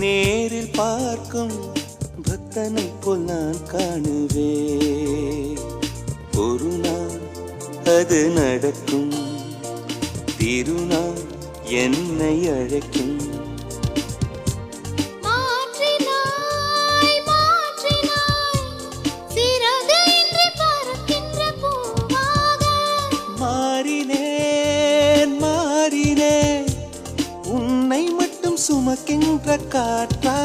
நேரில் பார்க்கும் பக்தனை போல் நான் காணுவே. ஒரு நாள் அது நடக்கும், திருநாள் என்னை அழைக்கும். மாறினேன் உன்னை மட்டும் சுமக்கின்ற காற்றா.